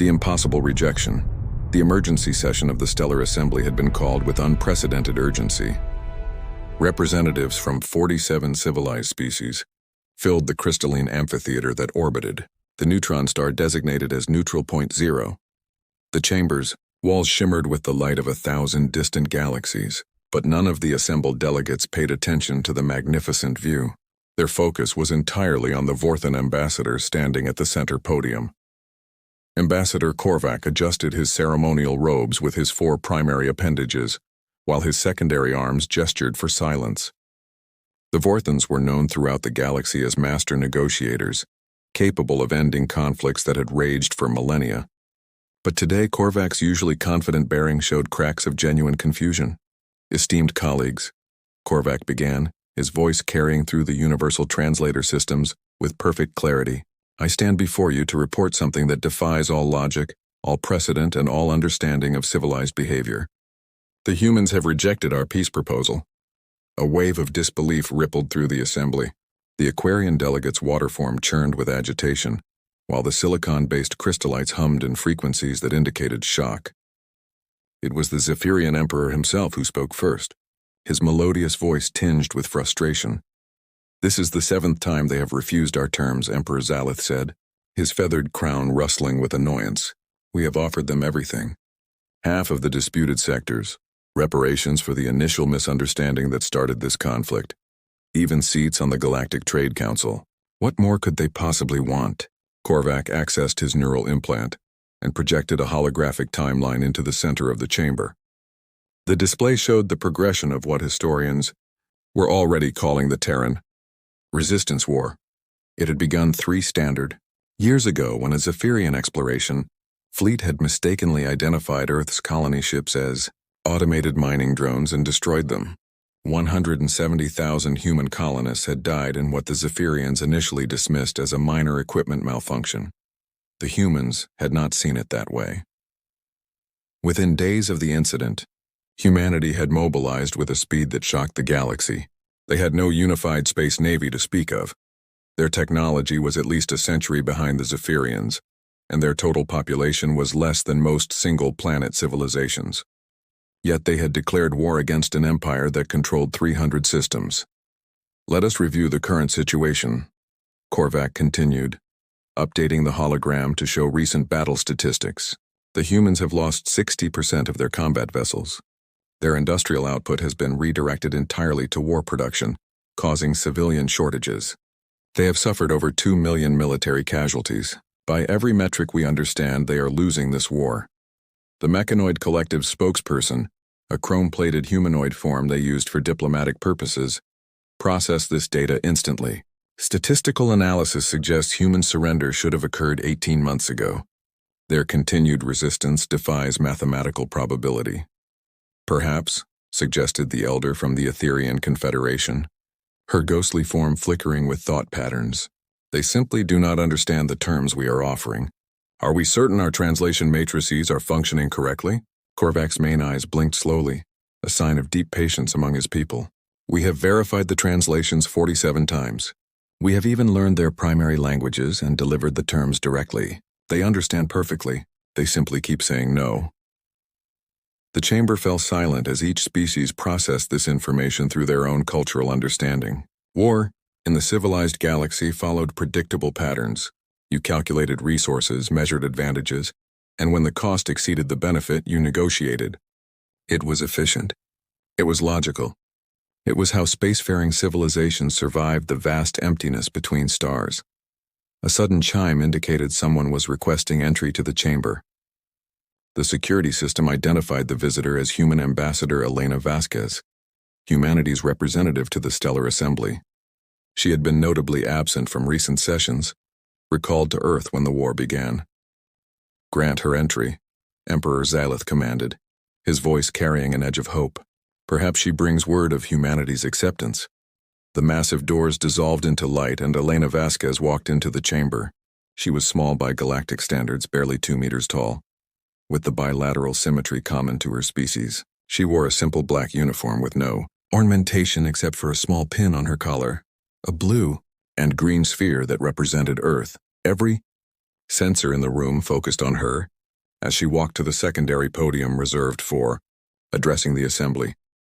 The impossible rejection. The emergency session of the Stellar Assembly had been called with unprecedented urgency. Representatives from 47 civilized species filled the crystalline amphitheater that orbited the neutron star designated as Neutral Point Zero. The chamber's walls shimmered with the light of 1,000 distant galaxies, but none of the assembled delegates paid attention to the magnificent view. Their focus was entirely on the Vorthan ambassador standing at the center podium. Ambassador Korvac adjusted his ceremonial robes with his 4 primary appendages, while his secondary arms gestured for silence. The Vorthans were known throughout the galaxy as master negotiators, capable of ending conflicts that had raged for millennia. But today, Korvac's usually confident bearing showed cracks of genuine confusion. "Esteemed colleagues," Korvac began, his voice carrying through the universal translator systems with perfect clarity, "I stand before you to report something that defies all logic, all precedent, and all understanding of civilized behavior. The humans have rejected our peace proposal." A wave of disbelief rippled through the assembly. The Aquarian delegates' water form churned with agitation, while the silicon-based crystallites hummed in frequencies that indicated shock. It was the Zephyrian Emperor himself who spoke first, his melodious voice tinged with frustration. "This is the 7th time they have refused our terms," Emperor Zalith said, his feathered crown rustling with annoyance. "We have offered them everything. Half of the disputed sectors, reparations for the initial misunderstanding that started this conflict, even seats on the Galactic Trade Council. What more could they possibly want?" Korvac accessed his neural implant and projected a holographic timeline into the center of the chamber. The display showed the progression of what historians were already calling the Terran Resistance War. It had begun 3 standard years ago when a Zephyrian exploration fleet had mistakenly identified Earth's colony ships as automated mining drones and destroyed them. 170,000 human colonists had died in what the Zephyrians initially dismissed as a minor equipment malfunction. The humans had not seen it that way. Within days of the incident, humanity had mobilized with a speed that shocked the galaxy. They had no unified space navy to speak of. Their technology was at least a century behind the Zephyrians, and their total population was less than most single-planet civilizations. Yet they had declared war against an empire that controlled 300 systems. "Let us review the current situation," Korvac continued, updating the hologram to show recent battle statistics. "The humans have lost 60% of their combat vessels. Their industrial output has been redirected entirely to war production, causing civilian shortages. They have suffered over 2 million military casualties. By every metric we understand, they are losing this war." The Mechanoid Collective's spokesperson, a chrome-plated humanoid form they used for diplomatic purposes, processed this data instantly. "Statistical analysis suggests human surrender should have occurred 18 months ago. Their continued resistance defies mathematical probability." "Perhaps," suggested the elder from the Etherian Confederation, her ghostly form flickering with thought patterns, "they simply do not understand the terms we are offering. Are we certain our translation matrices are functioning correctly?" Korvac's main eyes blinked slowly, a sign of deep patience among his people. "We have verified the translations 47 times. We have even learned their primary languages and delivered the terms directly. They understand perfectly. They simply keep saying no." The chamber fell silent as each species processed this information through their own cultural understanding. War, in the civilized galaxy, followed predictable patterns. You calculated resources, measured advantages, and when the cost exceeded the benefit, you negotiated. It was efficient. It was logical. It was how spacefaring civilizations survived the vast emptiness between stars. A sudden chime indicated someone was requesting entry to the chamber. The security system identified the visitor as human ambassador Elena Vasquez, humanity's representative to the Stellar Assembly. She had been notably absent from recent sessions, recalled to Earth when the war began. "Grant her entry," Emperor Zalith commanded, his voice carrying an edge of hope. "Perhaps she brings word of humanity's acceptance." The massive doors dissolved into light and Elena Vasquez walked into the chamber. She was small by galactic standards, barely 2 meters tall. With the bilateral symmetry common to her species, she wore a simple black uniform with no ornamentation except for a small pin on her collar, a blue and green sphere that represented Earth. Every Sensor in the room focused on her as she walked to the secondary podium reserved for addressing the assembly.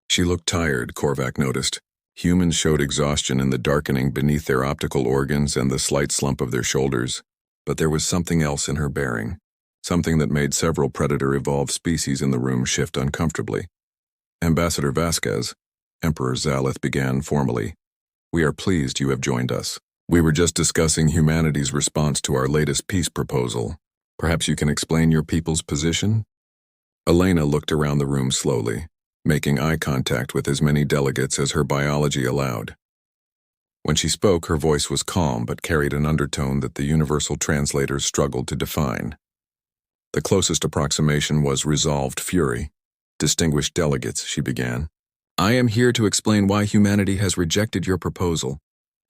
She looked tired, Korvac noticed. Humans showed exhaustion in the darkening beneath their optical organs and the slight slump of their shoulders, but there was something else in her bearing, something that made several predator-evolved species in the room shift uncomfortably. Ambassador Vasquez, Emperor Zalith began formally. "We are pleased you have joined us. We were just discussing humanity's response to our latest peace proposal. Perhaps you can explain your people's position?" Elena looked around the room slowly, making eye contact with as many delegates as her biology allowed. When she spoke, her voice was calm but carried an undertone that the universal translators struggled to define. The closest approximation was resolved fury. "Distinguished delegates," she began, "I am here to explain why humanity has rejected your proposal,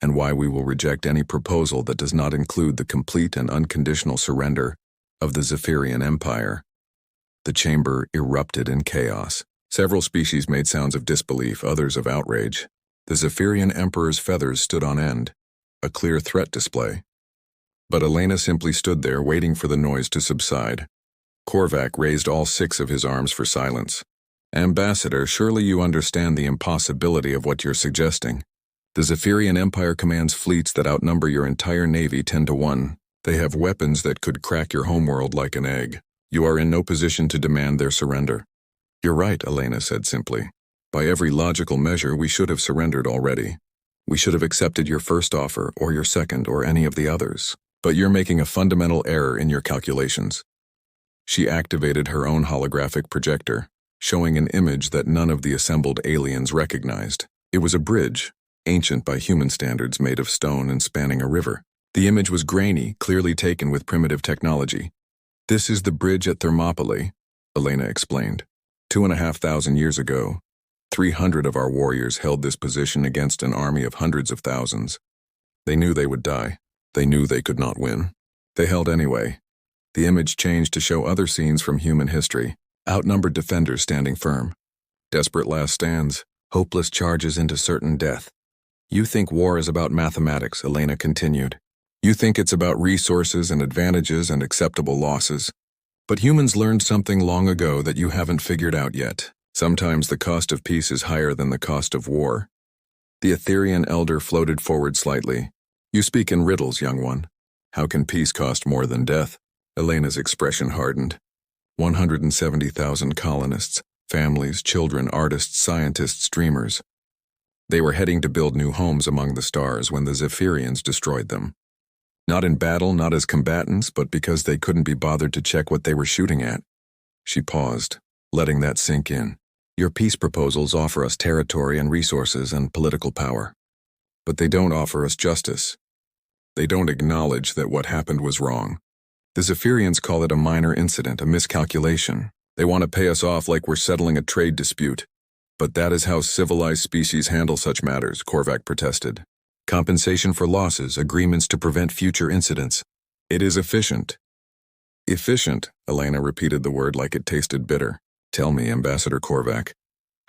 and why we will reject any proposal that does not include the complete and unconditional surrender of the Zephyrian Empire." The chamber erupted in chaos. Several species made sounds of disbelief, others of outrage. The Zephyrian Emperor's feathers stood on end, a clear threat display. But Elena simply stood there, waiting for the noise to subside. Korvac raised all 6 of his arms for silence. "Ambassador, surely you understand the impossibility of what you're suggesting. The Zephyrian Empire commands fleets that outnumber your entire navy 10 to 1. They have weapons that could crack your homeworld like an egg. You are in no position to demand their surrender." "You're right," Elena said simply. "By every logical measure, we should have surrendered already. We should have accepted your first offer, or your second, or any of the others. But you're making a fundamental error in your calculations." She activated her own holographic projector, showing an image that none of the assembled aliens recognized. It was a bridge, ancient by human standards, made of stone and spanning a river. The image was grainy, clearly taken with primitive technology. "This is the bridge at Thermopylae," Elena explained. 2,500 years ago, 300 of our warriors held this position against an army of hundreds of thousands. They knew they would die. They knew they could not win. They held anyway. The image changed to show other scenes from human history. Outnumbered defenders standing firm. Desperate last stands. Hopeless charges into certain death. "You think war is about mathematics," Elena continued. "You think it's about resources and advantages and acceptable losses. But humans learned something long ago that you haven't figured out yet. Sometimes the cost of peace is higher than the cost of war." The Etherian elder floated forward slightly. "You speak in riddles, young one. How can peace cost more than death?" Elena's expression hardened. 170,000 colonists, families, children, artists, scientists, dreamers. They were heading to build new homes among the stars when the Zephyrians destroyed them. Not in battle, not as combatants, but because they couldn't be bothered to check what they were shooting at. She paused, letting that sink in. "Your peace proposals offer us territory and resources and political power. But they don't offer us justice. They don't acknowledge that what happened was wrong. The Zephyrians call it a minor incident, a miscalculation. They want to pay us off like we're settling a trade dispute. But that is how civilized species handle such matters," Korvac protested. "Compensation for losses, agreements to prevent future incidents. It is efficient." "Efficient," Elena repeated the word like it tasted bitter. "Tell me, Ambassador Korvac,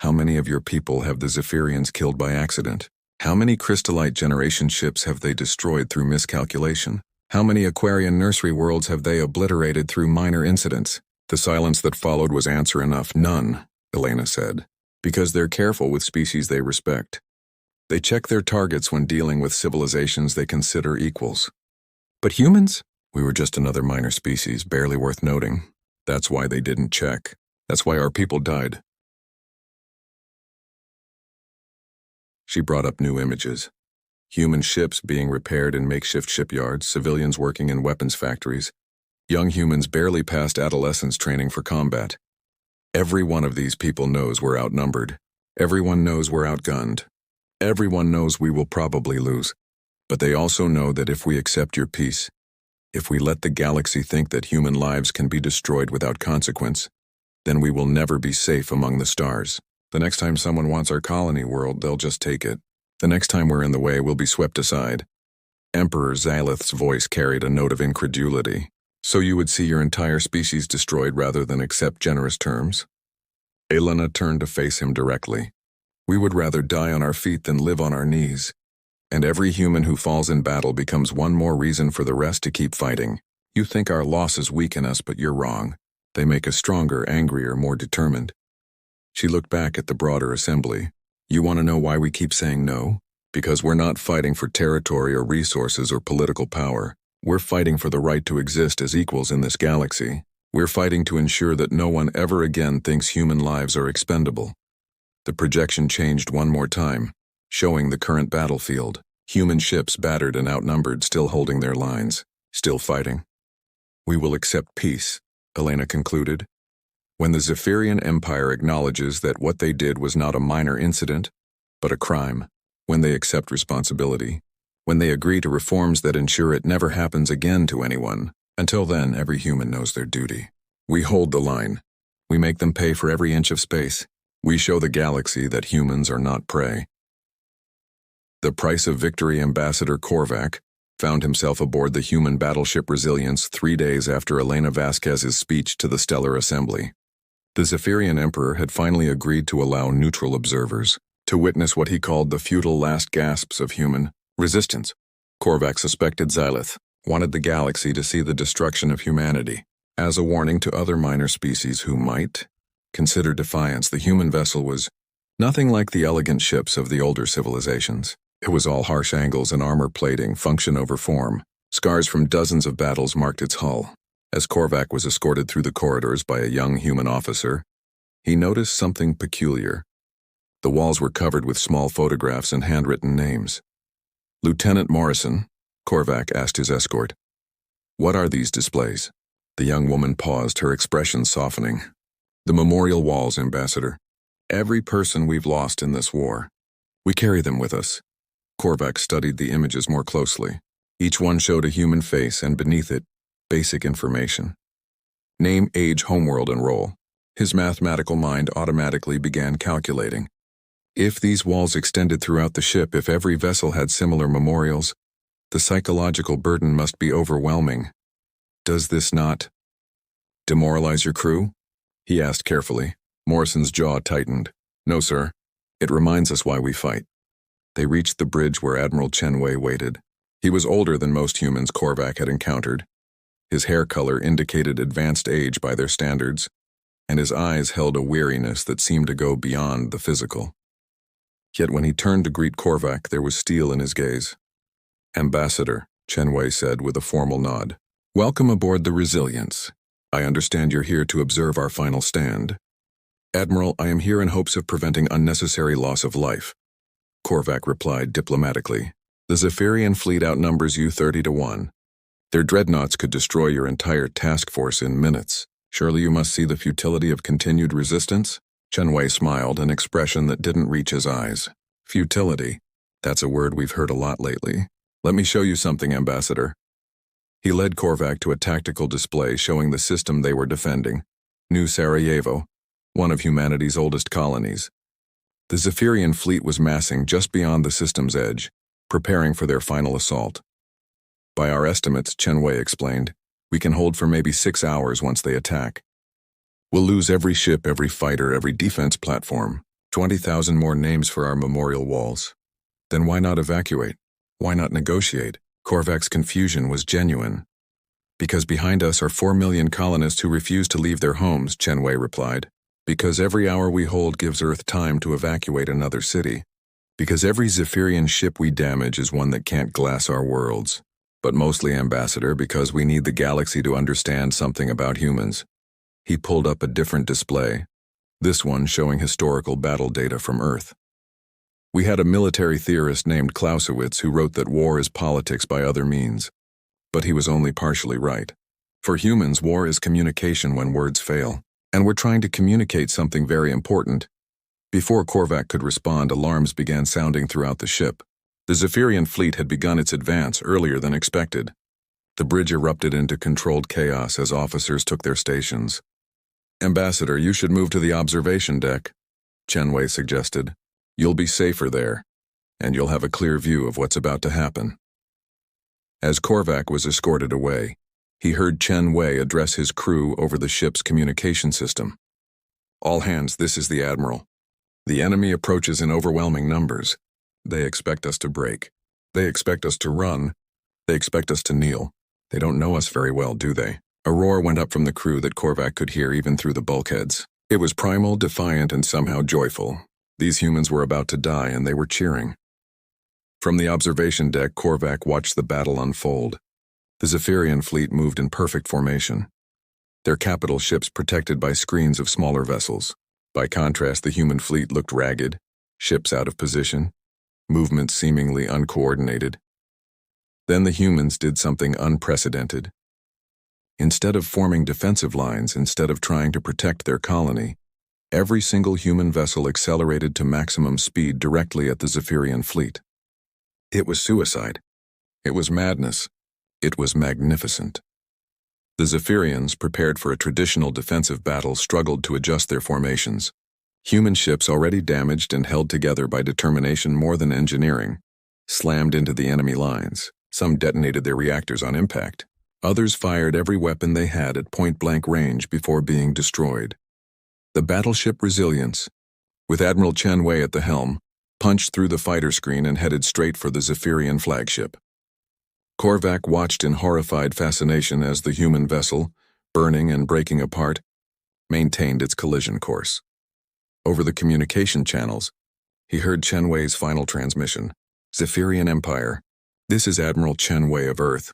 how many of your people have the Zephyrians killed by accident? How many crystallite generation ships have they destroyed through miscalculation? How many Aquarian nursery worlds have they obliterated through minor incidents?" The silence that followed was answer enough. "None," Elena said, "because they're careful with species they respect. They check their targets when dealing with civilizations they consider equals." "But humans?" "We were just another minor species, barely worth noting. That's why they didn't check. That's why our people died." She brought up new images. Human ships being repaired in makeshift shipyards, civilians working in weapons factories, young humans barely past adolescence training for combat. Every one of these people knows we're outnumbered. Everyone knows we're outgunned. Everyone knows we will probably lose. But they also know that if we accept your peace, if we let the galaxy think that human lives can be destroyed without consequence, then we will never be safe among the stars. The next time someone wants our colony world, they'll just take it. The next time we're in the way, we'll be swept aside. Emperor Zalith's voice carried a note of incredulity. "So you would see your entire species destroyed rather than accept generous terms?" Elena turned to face him directly. "We would rather die on our feet than live on our knees. And every human who falls in battle becomes one more reason for the rest to keep fighting. You think our losses weaken us, but you're wrong. They make us stronger, angrier, more determined. She looked back at the broader assembly. You want to know why we keep saying no? Because we're not fighting for territory or resources or political power. We're fighting for the right to exist as equals in this galaxy. We're fighting to ensure that no one ever again thinks human lives are expendable. The projection changed one more time, showing the current battlefield. Human ships battered and outnumbered, still holding their lines, still fighting. We will accept peace, Elena concluded. When the Zephyrian Empire acknowledges that what they did was not a minor incident, but a crime, when they accept responsibility, when they agree to reforms that ensure it never happens again to anyone, until then every human knows their duty. We hold the line. We make them pay for every inch of space. We show the galaxy that humans are not prey. The price of victory. Ambassador Korvac found himself aboard the human battleship Resilience 3 days after Elena Vasquez's speech to the Stellar Assembly. The Zephyrian Emperor had finally agreed to allow neutral observers to witness what he called the futile last gasps of human resistance. Korvac suspected Xylith wanted the galaxy to see the destruction of humanity as a warning to other minor species who might consider defiance. The human vessel was nothing like the elegant ships of the older civilizations. It was all harsh angles and armor plating, function over form. Scars from dozens of battles marked its hull. As Korvac was escorted through the corridors by a young human officer, he noticed something peculiar. The walls were covered with small photographs and handwritten names. Lieutenant Morrison, Korvac asked his escort. What are these displays? The young woman paused, her expression softening. The memorial walls, Ambassador. Every person we've lost in this war. We carry them with us. Korvac studied the images more closely. Each one showed a human face, and beneath it, basic information. Name, age, homeworld, and role. His mathematical mind automatically began calculating. If these walls extended throughout the ship, if every vessel had similar memorials, the psychological burden must be overwhelming. Does this not demoralize your crew? He asked carefully. Morrison's jaw tightened. No, sir. It reminds us why we fight. They reached the bridge where Admiral Chen Wei waited. He was older than most humans Korvac had encountered. His hair color indicated advanced age by their standards, and his eyes held a weariness that seemed to go beyond the physical. Yet when he turned to greet Korvac, there was steel in his gaze. Ambassador, Chen Wei said with a formal nod. Welcome aboard the Resilience. I understand you're here to observe our final stand. Admiral, I am here in hopes of preventing unnecessary loss of life. Korvac replied diplomatically. The Zephyrian fleet outnumbers you 30-1. Their dreadnoughts could destroy your entire task force in minutes. Surely you must see the futility of continued resistance? Chen Wei smiled, an expression that didn't reach his eyes. Futility. That's a word we've heard a lot lately. Let me show you something, Ambassador. He led Korvac to a tactical display showing the system they were defending. New Sarajevo, one of humanity's oldest colonies. The Zephyrian fleet was massing just beyond the system's edge, preparing for their final assault. By our estimates, Chen Wei explained, we can hold for maybe 6 hours once they attack. We'll lose every ship, every fighter, every defense platform. 20,000 more names for our memorial walls. Then why not evacuate? Why not negotiate? Korvac's confusion was genuine. Because behind us are 4 million colonists who refuse to leave their homes, Chen Wei replied. Because every hour we hold gives Earth time to evacuate another city. Because every Zephyrian ship we damage is one that can't glass our worlds. But mostly, Ambassador, because we need the galaxy to understand something about humans. He pulled up a different display, this one showing historical battle data from Earth. We had a military theorist named Clausewitz who wrote that war is politics by other means. But he was only partially right. For humans, war is communication when words fail. And we're trying to communicate something very important. Before Korvac could respond, alarms began sounding throughout the ship. The Zephyrian fleet had begun its advance earlier than expected. The bridge erupted into controlled chaos as officers took their stations. Ambassador, you should move to the observation deck, Chen Wei suggested. You'll be safer there, and you'll have a clear view of what's about to happen. As Korvac was escorted away, he heard Chen Wei address his crew over the ship's communication system. All hands, this is the Admiral. The enemy approaches in overwhelming numbers. They expect us to break. They expect us to run. They expect us to kneel. They don't know us very well, do they? A roar went up from the crew that Korvac could hear even through the bulkheads. It was primal, defiant, and somehow joyful. These humans were about to die, and they were cheering. From the observation deck, Korvac watched the battle unfold. The Zephyrian fleet moved in perfect formation, their capital ships protected by screens of smaller vessels. By contrast, the human fleet looked ragged, ships out of position, movements seemingly uncoordinated. Then the humans did something unprecedented. Instead of forming defensive lines, instead of trying to protect their colony, every single human vessel accelerated to maximum speed directly at the Zephyrian fleet. It was suicide. It was madness. It was magnificent. The Zephyrians, prepared for a traditional defensive battle, struggled to adjust their formations. Human ships, already damaged and held together by determination more than engineering, slammed into the enemy lines. Some detonated their reactors on impact. Others fired every weapon they had at point-blank range before being destroyed. The battleship Resilience, with Admiral Chen Wei at the helm, punched through the fighter screen and headed straight for the Zephyrian flagship. Korvac watched in horrified fascination as the human vessel, burning and breaking apart, maintained its collision course. Over the communication channels, he heard Chen Wei's final transmission. Zephyrian Empire, this is Admiral Chen Wei of Earth.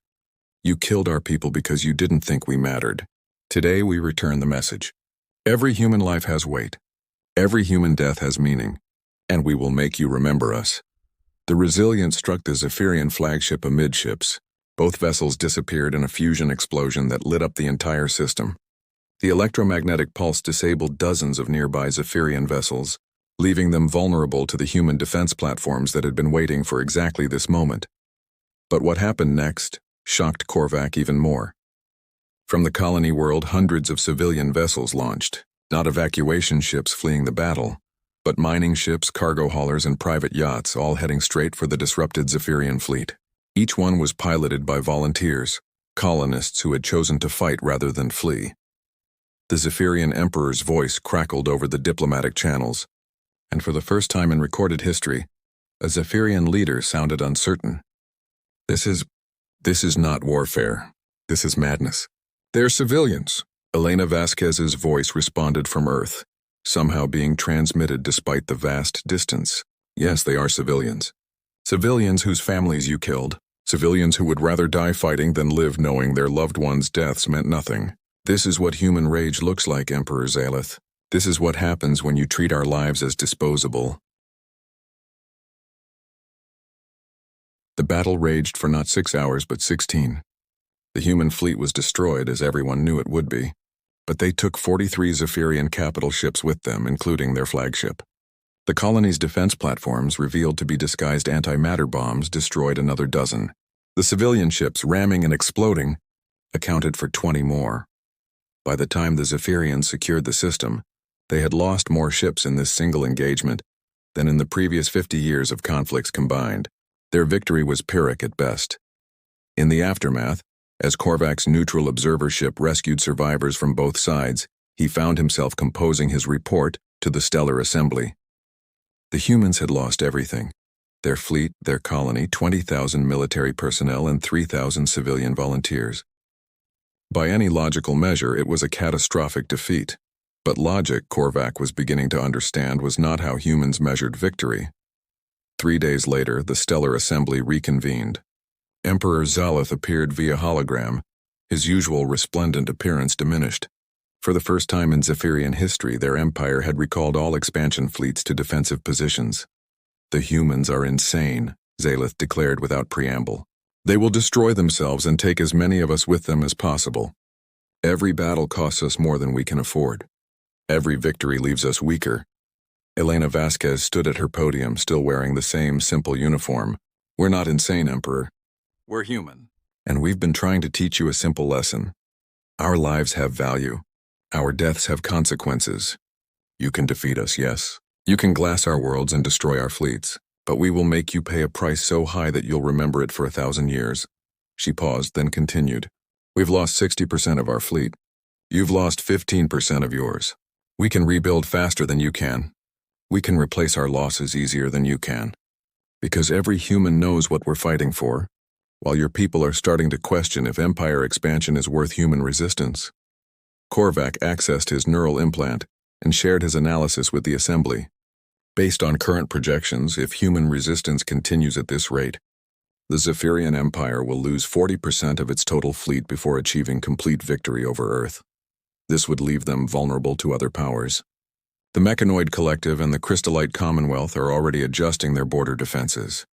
You killed our people because you didn't think we mattered. Today we return the message. Every human life has weight. Every human death has meaning. And we will make you remember us. The Resilience struck the Zephyrian flagship amidships. Both vessels disappeared in a fusion explosion that lit up the entire system. The electromagnetic pulse disabled dozens of nearby Zephyrian vessels, leaving them vulnerable to the human defense platforms that had been waiting for exactly this moment. But what happened next shocked Korvac even more. From the colony world, hundreds of civilian vessels launched, not evacuation ships fleeing the battle, but mining ships, cargo haulers, and private yachts, all heading straight for the disrupted Zephyrian fleet. Each one was piloted by volunteers, colonists who had chosen to fight rather than flee. The Zephyrian Emperor's voice crackled over the diplomatic channels, and for the first time in recorded history, a Zephyrian leader sounded uncertain. This is not warfare. This is madness. They're civilians. Elena Vasquez's voice responded from Earth, somehow being transmitted despite the vast distance. Yes, they are civilians. Civilians whose families you killed. Civilians who would rather die fighting than live knowing their loved ones' deaths meant nothing. This is what human rage looks like, Emperor Zalith. This is what happens when you treat our lives as disposable. The battle raged for not 6 hours but 16. The human fleet was destroyed, as everyone knew it would be, but they took 43 Zephyrian capital ships with them, including their flagship. The colony's defense platforms, revealed to be disguised antimatter bombs, destroyed another dozen. The civilian ships, ramming and exploding, accounted for 20 more. By the time the Zephyrians secured the system, they had lost more ships in this single engagement than in the previous 50 years of conflicts combined. Their victory was Pyrrhic at best. In the aftermath, as Korvac's neutral observer ship rescued survivors from both sides, he found himself composing his report to the Stellar Assembly. The humans had lost everything: their fleet, their colony, 20,000 military personnel, and 3,000 civilian volunteers. By any logical measure, it was a catastrophic defeat. But logic, Korvac was beginning to understand, was not how humans measured victory. 3 days later, the Stellar Assembly reconvened. Emperor Zalith appeared via hologram, his usual resplendent appearance diminished. For the first time in Zephyrian history, their empire had recalled all expansion fleets to defensive positions. The humans are insane, Zalith declared without preamble. They will destroy themselves and take as many of us with them as possible. Every battle costs us more than we can afford. Every victory leaves us weaker. Elena Vasquez stood at her podium, still wearing the same simple uniform. We're not insane, Emperor. We're human. And we've been trying to teach you a simple lesson. Our lives have value. Our deaths have consequences. You can defeat us, yes. You can glass our worlds and destroy our fleets, but we will make you pay a price so high that you'll remember it for 1,000 years. She paused, then continued. We've lost 60% of our fleet. You've lost 15% of yours. We can rebuild faster than you can. We can replace our losses easier than you can. Because every human knows what we're fighting for, while your people are starting to question if empire expansion is worth human resistance. Korvac accessed his neural implant and shared his analysis with the assembly. Based on current projections, if human resistance continues at this rate, the Zephyrian Empire will lose 40% of its total fleet before achieving complete victory over Earth. This would leave them vulnerable to other powers. The Mechanoid Collective and the Crystallite Commonwealth are already adjusting their border defenses.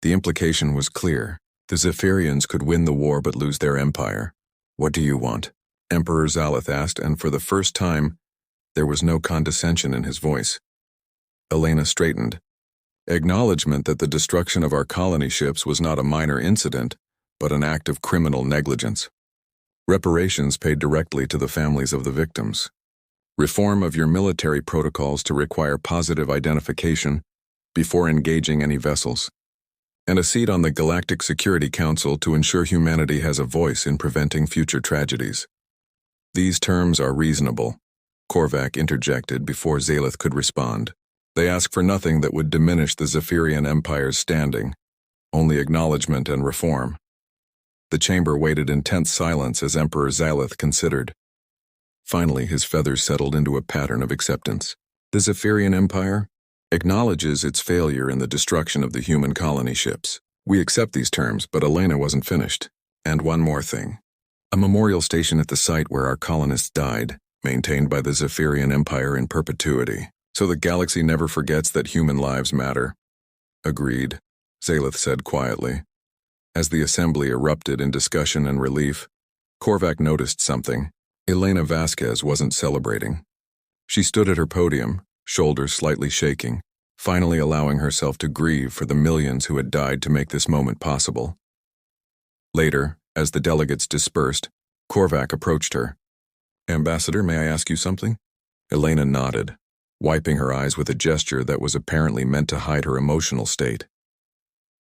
The implication was clear. The Zephyrians could win the war but lose their empire. "What do you want?" Emperor Zalith asked, and for the first time, there was no condescension in his voice. Elena straightened. Acknowledgement that the destruction of our colony ships was not a minor incident, but an act of criminal negligence. Reparations paid directly to the families of the victims. Reform of your military protocols to require positive identification before engaging any vessels. And a seat on the Galactic Security Council to ensure humanity has a voice in preventing future tragedies. These terms are reasonable, Korvac interjected before Zalith could respond. They ask for nothing that would diminish the Zephyrian Empire's standing, only acknowledgement and reform. The chamber waited in tense silence as Emperor Zalith considered. Finally, his feathers settled into a pattern of acceptance. The Zephyrian Empire acknowledges its failure in the destruction of the human colony ships. We accept these terms, but Elena wasn't finished. And one more thing. A memorial station at the site where our colonists died, maintained by the Zephyrian Empire in perpetuity, so the galaxy never forgets that human lives matter. Agreed, Zalith said quietly. As the assembly erupted in discussion and relief, Korvac noticed something. Elena Vasquez wasn't celebrating. She stood at her podium, shoulders slightly shaking, finally allowing herself to grieve for the millions who had died to make this moment possible. Later, as the delegates dispersed, Korvac approached her. "Ambassador, may I ask you something?" Elena nodded, wiping her eyes with a gesture that was apparently meant to hide her emotional state.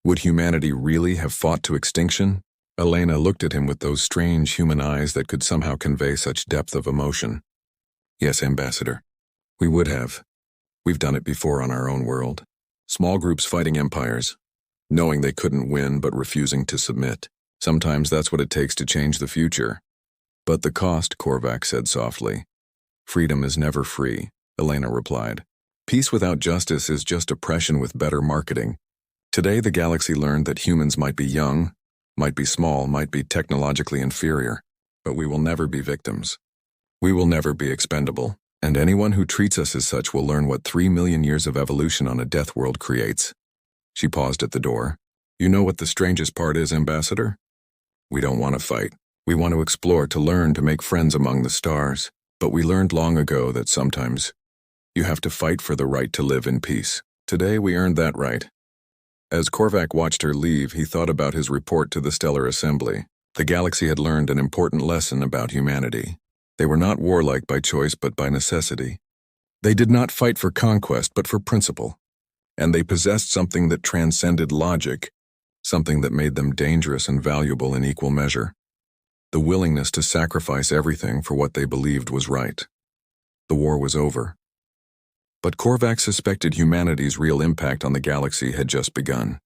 Would humanity really have fought to extinction? Elena looked at him with those strange human eyes that could somehow convey such depth of emotion. "Yes, Ambassador. We would have. We've done it before on our own world. Small groups fighting empires, knowing they couldn't win but refusing to submit. Sometimes that's what it takes to change the future." "But the cost," Korvac said softly. "Freedom is never free," Elena replied. "Peace without justice is just oppression with better marketing." Today the galaxy learned that humans might be young, might be small, might be technologically inferior, but we will never be victims. We will never be expendable, and anyone who treats us as such will learn what 3 million years of evolution on a death world creates. She paused at the door. "You know what the strangest part is, Ambassador? We don't want to fight. We want to explore, to learn, to make friends among the stars. But we learned long ago that sometimes you have to fight for the right to live in peace. Today we earned that right." As Korvac watched her leave, he thought about his report to the Stellar Assembly. The galaxy had learned an important lesson about humanity. They were not warlike by choice but by necessity. They did not fight for conquest but for principle. And they possessed something that transcended logic, something that made them dangerous and valuable in equal measure. The willingness to sacrifice everything for what they believed was right. The war was over. But Korvac suspected humanity's real impact on the galaxy had just begun.